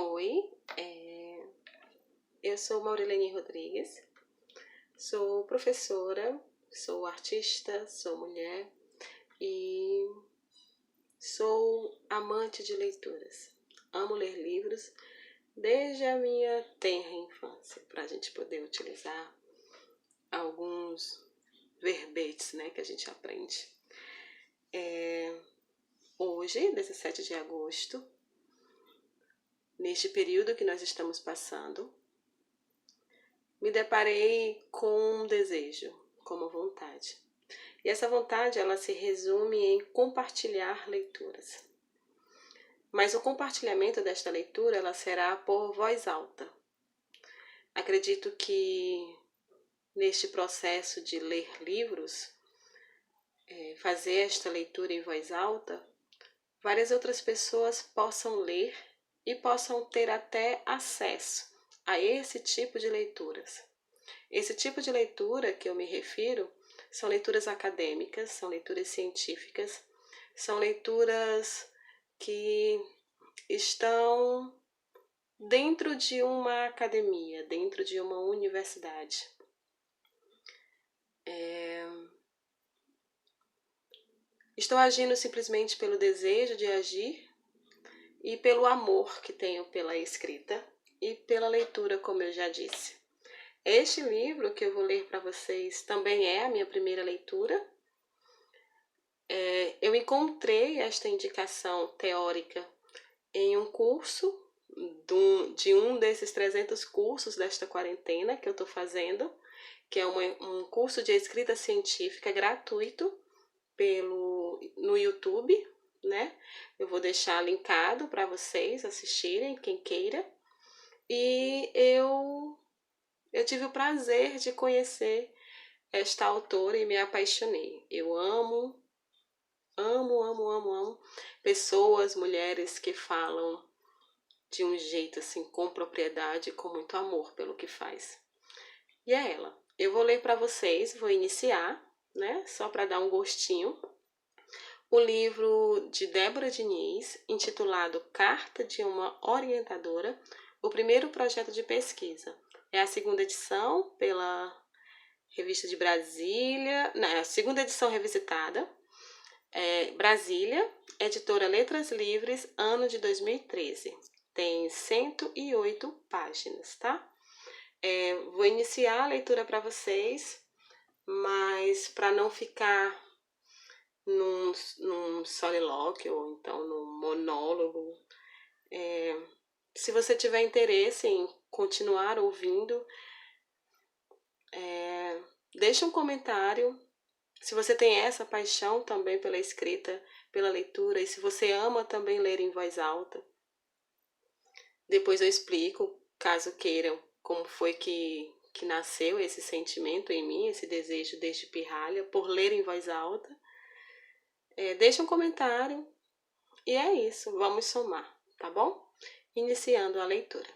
Oi, eu sou Maurilene Rodrigues, sou professora, sou artista, sou mulher e sou amante de leituras. Amo ler livros desde a minha tenra infância, para a gente poder utilizar alguns verbetes, né, que a gente aprende. Hoje, 17 de agosto, neste período que nós estamos passando, me deparei com um desejo, com uma vontade. E essa vontade, ela se resume em compartilhar leituras. Mas o compartilhamento desta leitura, ela será por voz alta. Acredito que neste processo de ler livros, fazer esta leitura em voz alta, várias outras pessoas possam ler e possam ter até acesso a esse tipo de leituras. Esse tipo de leitura que eu me refiro são leituras acadêmicas, são leituras científicas, são leituras que estão dentro de uma academia, dentro de uma universidade. Estou agindo simplesmente pelo desejo de agir e pelo amor que tenho pela escrita e pela leitura, como eu já disse. Este livro que eu vou ler para vocês também é a minha primeira leitura. Eu encontrei esta indicação teórica em um curso, de um desses 300 cursos desta quarentena que eu estou fazendo, que é um curso de escrita científica gratuito no YouTube, né? Eu vou deixar linkado para vocês assistirem, quem queira. E eu tive o prazer de conhecer esta autora e me apaixonei. Eu amo pessoas, mulheres que falam de um jeito assim, com propriedade, com muito amor pelo que faz. E é ela. Eu vou ler para vocês, vou iniciar, né? Só para dar um gostinho. O livro de Débora Diniz, intitulado Carta de uma Orientadora, o primeiro projeto de pesquisa. É a segunda edição pela Revista de Brasília, a segunda edição revisitada, Brasília, editora Letras Livres, ano de 2013. Tem 108 páginas, tá? Vou iniciar a leitura para vocês, mas para não ficar num solilóquio ou então num monólogo, se você tiver interesse em continuar ouvindo, deixa um comentário. Se você tem essa paixão também pela escrita, pela leitura, e se você ama também ler em voz alta, depois eu explico, caso queiram, como foi que nasceu esse sentimento em mim, esse desejo desde pirralha, por ler em voz alta. Deixa um comentário e é isso, vamos somar, tá bom? Iniciando a leitura.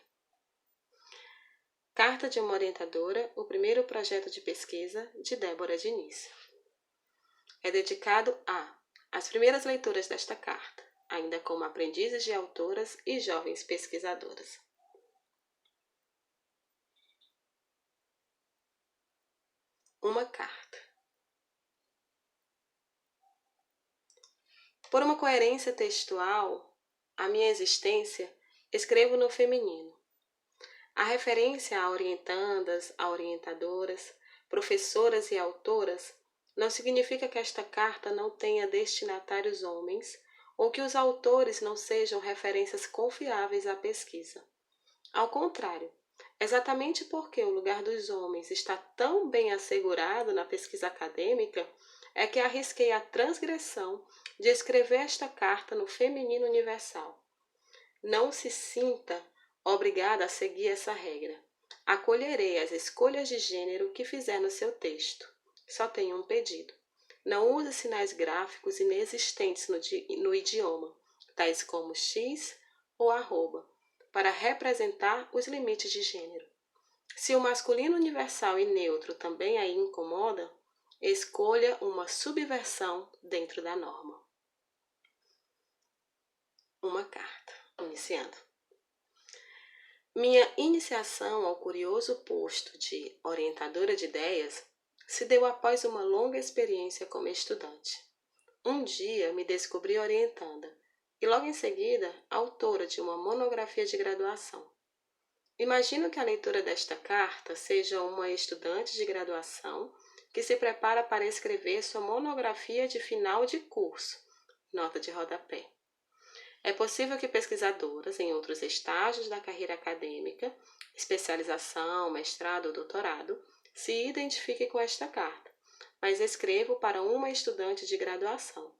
Carta de uma Orientadora, o primeiro projeto de pesquisa de Débora Diniz. É dedicado às primeiras leituras desta carta, ainda como aprendizes de autoras e jovens pesquisadoras. Uma carta. Por uma coerência textual, a minha existência, escrevo no feminino. A referência a orientandas, a orientadoras, professoras e autoras não significa que esta carta não tenha destinatários homens ou que os autores não sejam referências confiáveis à pesquisa. Ao contrário, exatamente porque o lugar dos homens está tão bem assegurado na pesquisa acadêmica, é que arrisquei a transgressão de escrever esta carta no feminino universal. Não se sinta obrigada a seguir essa regra. Acolherei as escolhas de gênero que fizer no seu texto. Só tenho um pedido. Não use sinais gráficos inexistentes no idioma, tais como X ou arroba, para representar os limites de gênero. Se o masculino universal e neutro também a incomoda, escolha uma subversão dentro da norma. Uma carta. Iniciando. Minha iniciação ao curioso posto de orientadora de ideias se deu após uma longa experiência como estudante. Um dia me descobri orientanda e logo em seguida autora de uma monografia de graduação. Imagino que a leitura desta carta seja uma estudante de graduação que se prepara para escrever sua monografia de final de curso, nota de rodapé. É possível que pesquisadoras em outros estágios da carreira acadêmica, especialização, mestrado ou doutorado, se identifiquem com esta carta, mas escrevo para uma estudante de graduação.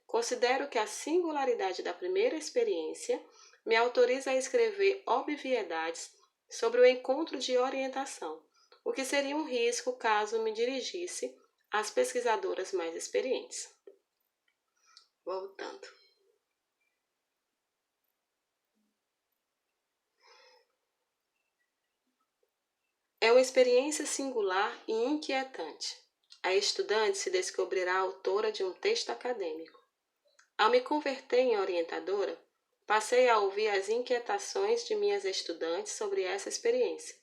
Considero que a singularidade da primeira experiência me autoriza a escrever obviedades sobre o encontro de orientação, o que seria um risco caso me dirigisse às pesquisadoras mais experientes. Voltando. É uma experiência singular e inquietante. A estudante se descobrirá autora de um texto acadêmico. Ao me converter em orientadora, passei a ouvir as inquietações de minhas estudantes sobre essa experiência,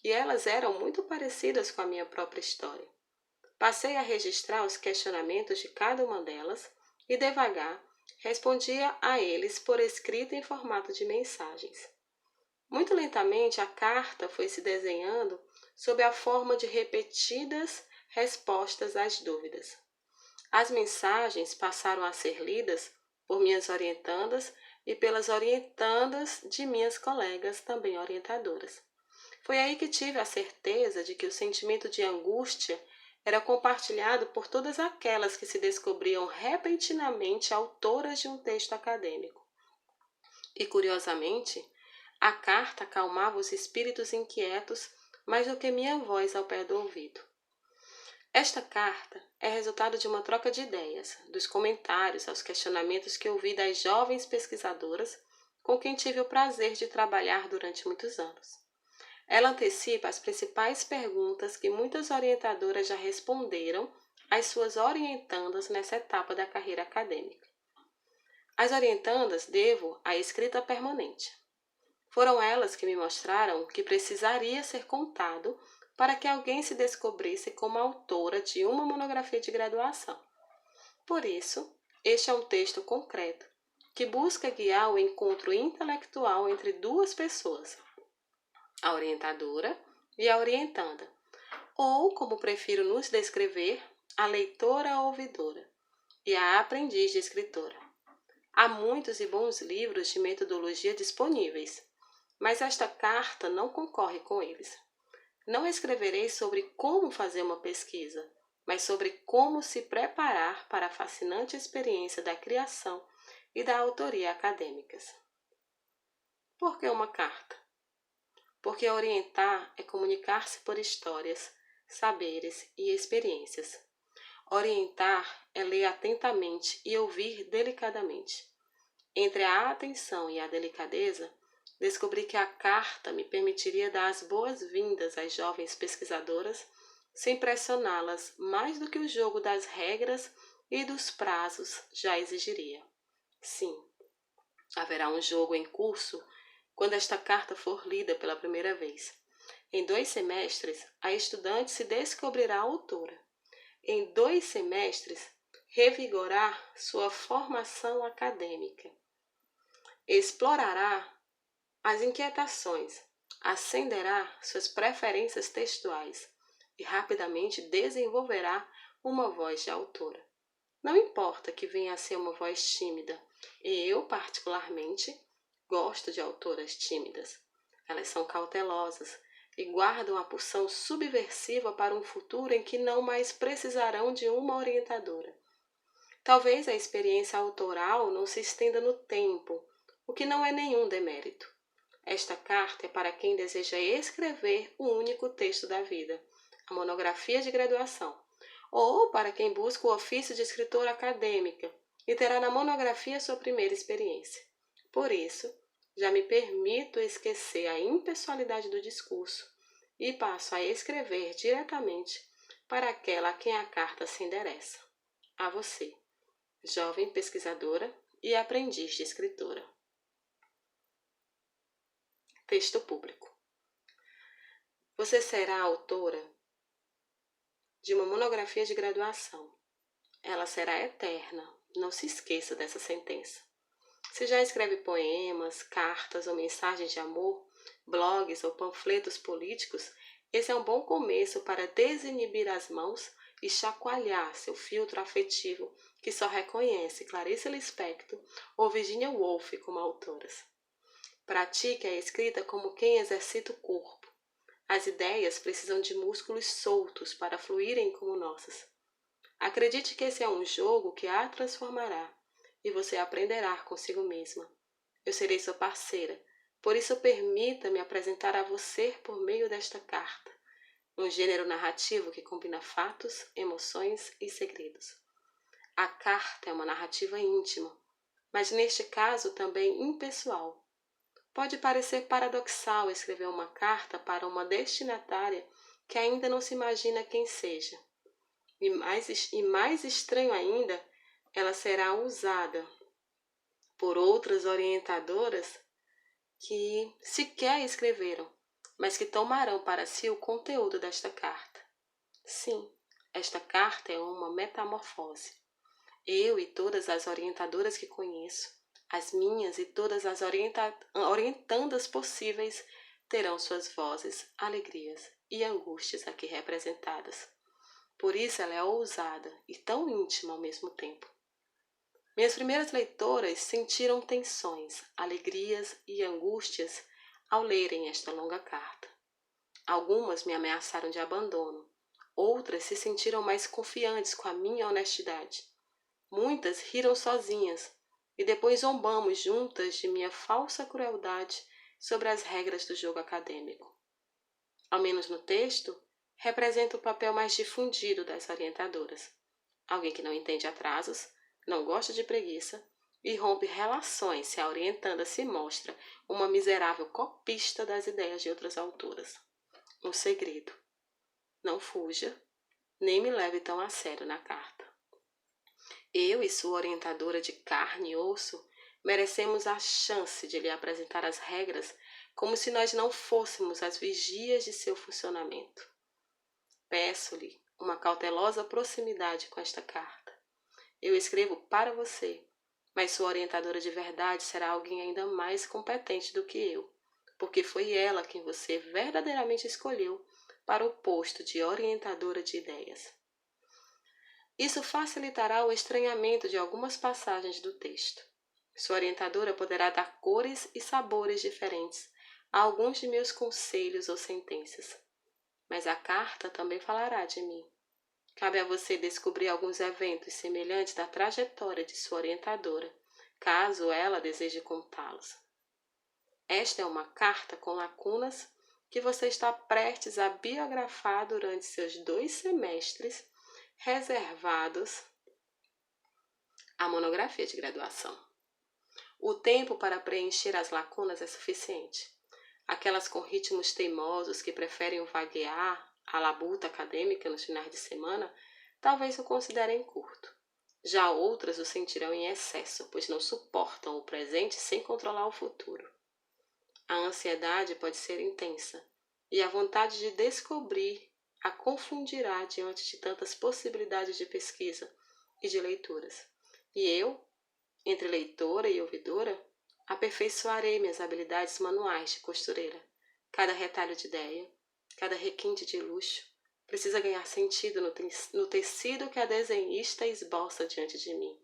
e elas eram muito parecidas com a minha própria história. Passei a registrar os questionamentos de cada uma delas e, devagar, respondia a eles por escrito em formato de mensagens. Muito lentamente, a carta foi se desenhando sob a forma de repetidas respostas às dúvidas. As mensagens passaram a ser lidas por minhas orientandas e pelas orientandas de minhas colegas, também orientadoras. Foi aí que tive a certeza de que o sentimento de angústia era compartilhado por todas aquelas que se descobriam repentinamente autoras de um texto acadêmico. E, curiosamente, a carta acalmava os espíritos inquietos mais do que minha voz ao pé do ouvido. Esta carta é resultado de uma troca de ideias, dos comentários aos questionamentos que ouvi das jovens pesquisadoras com quem tive o prazer de trabalhar durante muitos anos. Ela antecipa as principais perguntas que muitas orientadoras já responderam às suas orientandas nessa etapa da carreira acadêmica. As orientandas devo à escrita permanente. Foram elas que me mostraram que precisaria ser contado para que alguém se descobrisse como autora de uma monografia de graduação. Por isso, este é um texto concreto, que busca guiar o encontro intelectual entre duas pessoas, a orientadora e a orientanda, ou, como prefiro nos descrever, a leitora-ouvidora e a aprendiz de escritora. Há muitos e bons livros de metodologia disponíveis, mas esta carta não concorre com eles. Não escreverei sobre como fazer uma pesquisa, mas sobre como se preparar para a fascinante experiência da criação e da autoria acadêmicas. Por que uma carta? Porque orientar é comunicar-se por histórias, saberes e experiências. Orientar é ler atentamente e ouvir delicadamente. Entre a atenção e a delicadeza, descobri que a carta me permitiria dar as boas-vindas às jovens pesquisadoras sem pressioná-las mais do que o jogo das regras e dos prazos já exigiria. Sim, haverá um jogo em curso quando esta carta for lida pela primeira vez. Em 2 semestres, a estudante se descobrirá autora. Em 2 semestres, revigorará sua formação acadêmica. Explorará as inquietações, acenderá suas preferências textuais e rapidamente desenvolverá uma voz de autora. Não importa que venha a ser uma voz tímida, e eu, particularmente, gosto de autoras tímidas. Elas são cautelosas e guardam a pulsão subversiva para um futuro em que não mais precisarão de uma orientadora. Talvez a experiência autoral não se estenda no tempo, o que não é nenhum demérito. Esta carta é para quem deseja escrever o único texto da vida, a monografia de graduação, ou para quem busca o ofício de escritora acadêmica e terá na monografia sua primeira experiência. Por isso, já me permito esquecer a impessoalidade do discurso e passo a escrever diretamente para aquela a quem a carta se endereça. A você, jovem pesquisadora e aprendiz de escritora. Texto público. Você será autora de uma monografia de graduação. Ela será eterna. Não se esqueça dessa sentença. Se já escreve poemas, cartas ou mensagens de amor, blogs ou panfletos políticos, esse é um bom começo para desinibir as mãos e chacoalhar seu filtro afetivo que só reconhece Clarice Lispector ou Virginia Woolf como autoras. Pratique a escrita como quem exercita o corpo. As ideias precisam de músculos soltos para fluírem como nossas. Acredite que esse é um jogo que a transformará e você aprenderá consigo mesma. Eu serei sua parceira, por isso permita-me apresentar a você por meio desta carta, um gênero narrativo que combina fatos, emoções e segredos. A carta é uma narrativa íntima, mas neste caso também impessoal. Pode parecer paradoxal escrever uma carta para uma destinatária que ainda não se imagina quem seja. E mais estranho ainda, ela será usada por outras orientadoras que sequer escreveram, mas que tomarão para si o conteúdo desta carta. Sim, esta carta é uma metamorfose. Eu e todas as orientadoras que conheço, as minhas e todas as orientandas possíveis, terão suas vozes, alegrias e angústias aqui representadas. Por isso ela é ousada e tão íntima ao mesmo tempo. Minhas primeiras leitoras sentiram tensões, alegrias e angústias ao lerem esta longa carta. Algumas me ameaçaram de abandono, outras se sentiram mais confiantes com a minha honestidade. Muitas riram sozinhas e depois zombamos juntas de minha falsa crueldade sobre as regras do jogo acadêmico. Ao menos no texto, representa o papel mais difundido das orientadoras. Alguém que não entende atrasos, não gosta de preguiça e rompe relações se a orientanda se mostra uma miserável copista das ideias de outras autoras. Um segredo. Não fuja, nem me leve tão a sério na carta. Eu e sua orientadora de carne e osso merecemos a chance de lhe apresentar as regras como se nós não fôssemos as vigias de seu funcionamento. Peço-lhe uma cautelosa proximidade com esta carta. Eu escrevo para você, mas sua orientadora de verdade será alguém ainda mais competente do que eu, porque foi ela quem você verdadeiramente escolheu para o posto de orientadora de ideias. Isso facilitará o estranhamento de algumas passagens do texto. Sua orientadora poderá dar cores e sabores diferentes a alguns de meus conselhos ou sentenças. Mas a carta também falará de mim. Cabe a você descobrir alguns eventos semelhantes da trajetória de sua orientadora, caso ela deseje contá-los. Esta é uma carta com lacunas que você está prestes a biografar durante seus 2 semestres reservados à monografia de graduação. O tempo para preencher as lacunas é suficiente. Aquelas com ritmos teimosos que preferem o vaguear à labuta acadêmica nos finais de semana, talvez o considerem curto. Já outras o sentirão em excesso, pois não suportam o presente sem controlar o futuro. A ansiedade pode ser intensa, e a vontade de descobrir a confundirá diante de tantas possibilidades de pesquisa e de leituras. E eu, entre leitora e ouvidora, aperfeiçoarei minhas habilidades manuais de costureira. Cada retalho de ideia, cada requinte de luxo, precisa ganhar sentido no tecido que a desenhista esboça diante de mim.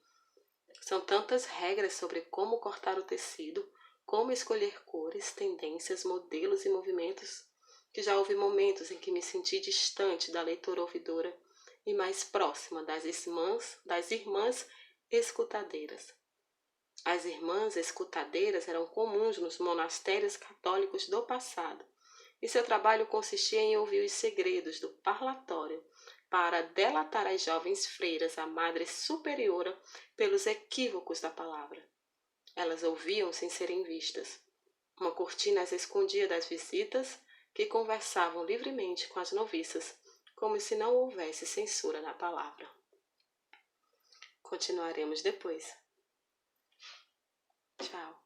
São tantas regras sobre como cortar o tecido, como escolher cores, tendências, modelos e movimentos, que já houve momentos em que me senti distante da leitora ouvidora e mais próxima das irmãs escutadeiras. As irmãs escutadeiras eram comuns nos monastérios católicos do passado, e seu trabalho consistia em ouvir os segredos do parlatório para delatar às jovens freiras a Madre Superiora pelos equívocos da palavra. Elas ouviam sem serem vistas. Uma cortina as escondia das visitas, que conversavam livremente com as noviças, como se não houvesse censura na palavra. Continuaremos depois. Tchau.